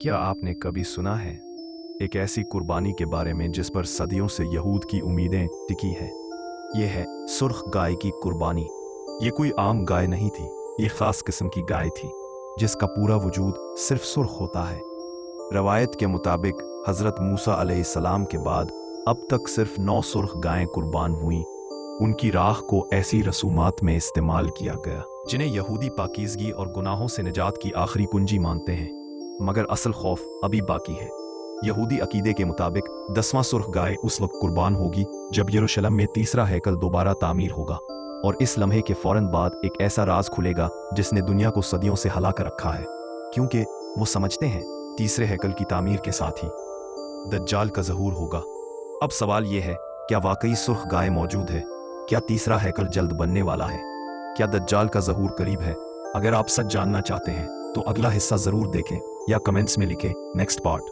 क्या आपने कभी सुना है एक ऐसी कुर्बानी के बारे में जिस पर सदियों से यहूद की उम्मीदें टिकी हैं? ये है सुर्ख गाय की कुर्बानी। ये कोई आम गाय नहीं थी, ये खास किस्म की गाय थी जिसका पूरा वजूद सिर्फ सुर्ख होता है। रवायत के मुताबिक हज़रत मूसा अलैहिस्सलाम के बाद अब तक सिर्फ 9 सुर्ख गायें कुर्बान हुईं। उनकी राख को ऐसी रसूमात में इस्तेमाल किया गया जिन्हें यहूदी पाकीज़गी और गुनाहों से निजात की आखिरी कुंजी मानते हैं। मगर असल खौफ अभी बाकी है। यहूदी अकीदे के मुताबिक 10वां सुर्ख गाय उस वक्त कुर्बान होगी जब यरूशलेम में तीसरा हैकल दोबारा तामीर होगा, और इस लम्हे के फौरन बाद एक ऐसा राज खुलेगा जिसने दुनिया को सदियों से हिला कर रखा है, क्योंकि वो समझते हैं तीसरे हैकल की तामीर के साथ ही दज्जाल का ज़हूर होगा। अब सवाल ये है, क्या वाकई सुर्ख गाय मौजूद है? क्या तीसरा हैकल जल्द बनने वाला है? क्या दज्जाल का ज़हूर करीब है? अगर आप सच जानना चाहते हैं तो अगला हिस्सा ज़रूर देखें या कमेंट्स में लिखें नेक्स्ट पार्ट।